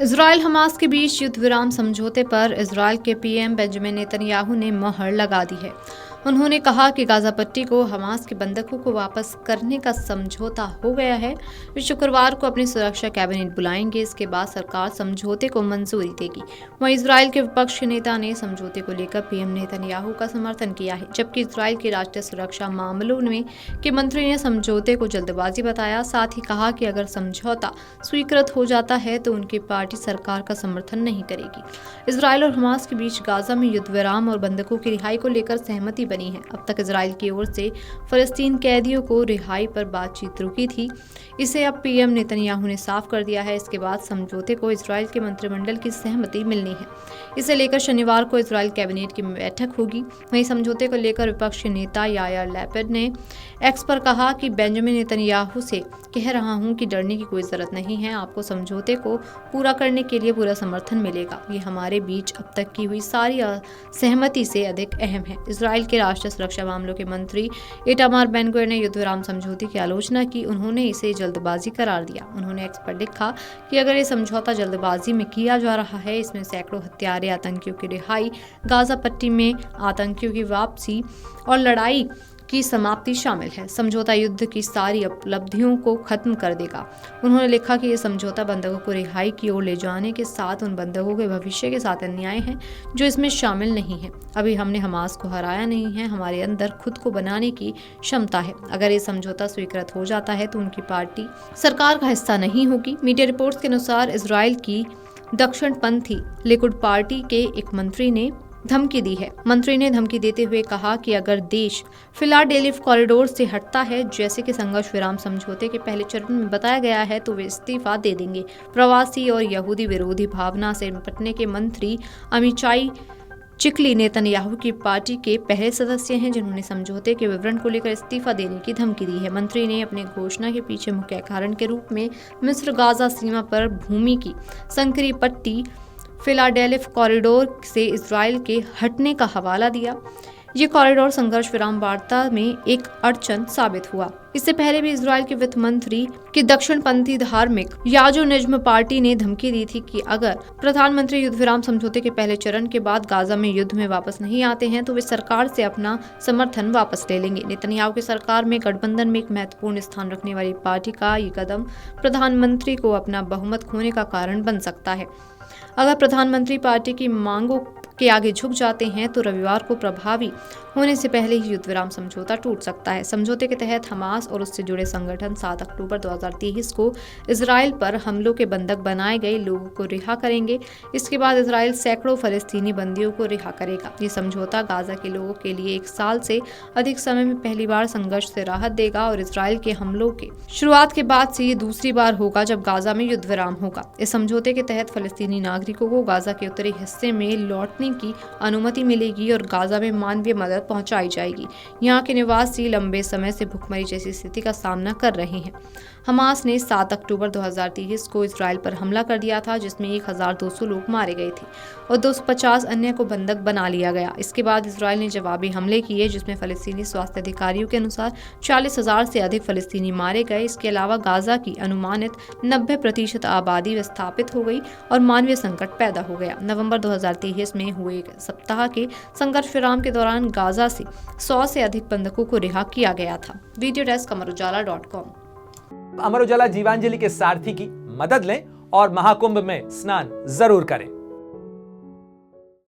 Israel Hamas के बीच युद्ध विराम समझौते पर इजराइल के पीएम बेंजामिन नेतन्याहू ने मोहर लगा दी है। उन्होंने कहा कि गाजा पट्टी को हमास के बंधकों को वापस करने का समझौता हो गया है। वे शुक्रवार को अपनी सुरक्षा कैबिनेट बुलाएंगे। इसके बाद सरकार समझौते को मंजूरी देगी। वहीं इजराइल के विपक्ष के नेता ने समझौते को लेकर पीएम नेतन्याहू का समर्थन किया है, जबकि इजराइल के राष्ट्रीय सुरक्षा मामलों में के मंत्री ने समझौते को जल्दबाजी बताया। साथ ही कहा कि अगर समझौता स्वीकृत हो जाता है तो उनकी पार्टी सरकार का समर्थन नहीं करेगी। इजराइल और हमास के बीच गाजा में युद्ध विराम और बंधकों की रिहाई को लेकर सहमति बनी है। अब तक इजराइल की ओर से फलस्तीन कैदियों को रिहाई पर बातचीत रुकी थी। इसे अब पीएम नेतन्याहू ने साफ कर दिया है। इसके बाद समझौते को इजराइल के मंत्रिमंडल की सहमति मिलनी है। इसे लेकर शनिवार को इजराइल कैबिनेट की बैठक होगी। वहीं समझौते को लेकर विपक्ष के नेता यायर लैपिड ने एक्स पर कहा कि बेंजामिन नेतन्याहू से कह रहा हूं कि डरने की कोई जरूरत नहीं है। आपको समझौते को पूरा करने के लिए पूरा समर्थन मिलेगा। ये हमारे बीच अब तक की हुई सारी सहमति से अधिक अहम है। इजराइल के राष्ट्रीय सुरक्षा मामलों के मंत्री इटामार बेन-गविर ने युद्ध विराम समझौते की आलोचना की। उन्होंने इसे जल्दबाजी करार दिया। उन्होंने एक्स पर लिखा कि अगर ये समझौता जल्दबाजी में किया जा रहा है, इसमें सैकड़ों हत्यारे, आतंकियों की रिहाई, गाजा पट्टी में आतंकियों की वापसी और लड़ाई की समाप्ति शामिल है। समझौता युद्ध की सारी उपलब्धियों को खत्म कर देगा। उन्होंने लिखा कि यह समझौता बंधकों को रिहाई की ओर ले जाने के साथ उन बंधकों के भविष्य के साथ अन्याय है जो इसमें शामिल नहीं है। अभी हमने हमास को हराया नहीं है। हमारे अंदर खुद को बनाने की क्षमता है। अगर ये समझौता स्वीकृत हो जाता है तो उनकी पार्टी सरकार का हिस्सा नहीं होगी। मीडिया रिपोर्ट्स के अनुसार इजराइल की दक्षिणपंथी लिकुड पार्टी के एक मंत्री ने धमकी दी है। मंत्री ने धमकी देते हुए कहा कि अगर देश फिलाडेल्फिया कॉरिडोर से हटता है, जैसे कि संघर्ष विराम समझौते के पहले चरण में बताया गया है, तो वे इस्तीफा दे देंगे। प्रवासी और यहूदी विरोधी भावना से निपटने के मंत्री अमीचाई चिकली नेतन्याहू की पार्टी के पहले सदस्य हैं जिन्होंने समझौते के विवरण को लेकर इस्तीफा देने की धमकी दी है। मंत्री ने अपने घोषणा के पीछे मुख्य कारण के रूप में मिस्र गाजा सीमा पर भूमि की संकरी पट्टी फिलाडेल्फिया कॉरिडोर से इजराइल के हटने का हवाला दिया। ये कॉरिडोर संघर्ष विराम वार्ता में एक अड़चन साबित हुआ। इससे पहले भी इजराइल के वित्त मंत्री की दक्षिणपंथी धार्मिक याजोनिज्म पार्टी ने धमकी दी थी कि अगर प्रधानमंत्री युद्ध विराम समझौते के पहले चरण के बाद गाजा में युद्ध में वापस नहीं आते हैं तो वे सरकार से अपना समर्थन वापस ले लेंगे। नेतन्याहू की सरकार में गठबंधन में एक महत्वपूर्ण स्थान रखने वाली पार्टी का ये कदम प्रधानमंत्री को अपना बहुमत खोने का कारण बन सकता है। अगर प्रधानमंत्री पार्टी की मांगों के आगे झुक जाते हैं तो रविवार को प्रभावी होने से पहले ही युद्ध विराम समझौता टूट सकता है। समझौते के तहत हमास और उससे जुड़े संगठन 7 अक्टूबर 2023 को इजराइल पर हमलों के बंधक बनाए गए लोगों को रिहा करेंगे। इसके बाद इजराइल सैकड़ों फलस्तीनी बंदियों को रिहा करेगा। ये समझौता गाजा के लोगों के लिए 1 साल से अधिक समय में पहली बार संघर्ष से राहत देगा और इजराइल के हमलों के शुरुआत के बाद से ये दूसरी बार होगा जब गाजा में युद्ध विराम होगा। इस समझौते के तहत फलस्तीनी नागरिकों को गाजा के उत्तरी हिस्से में लौटने की अनुमति मिलेगी और गाजा में मानवीय मदद पहुंचाई जाएगी। यहाँ के निवासी लंबे समय से भुखमरी जैसी स्थिति का सामना कर रहे हैं। हमास ने 7 अक्टूबर 2023 को इजराइल पर हमला कर दिया था, जिसमें 1200 लोग मारे गए थे और 250 अन्य को बंधक बना लिया गया। इसके बाद इजराइल ने जवाबी हमले किए, जिसमें फलस्तीनी स्वास्थ्य अधिकारियों के अनुसार 40,000 से अधिक फलस्तीनी मारे गए। इसके अलावा गाजा की अनुमानित 90% आबादी विस्थापित हो गई और मानवीय संकट पैदा हो गया। नवंबर 2023 में हुए एक सप्ताह के संघर्ष विराम के दौरान गाजा से 100 से अधिक बंधकों को रिहा किया गया था। Video desk अमरउजाला.com। अमर उजाला जीवांजलि के सारथी की मदद लें और महाकुंभ में स्नान जरूर करें।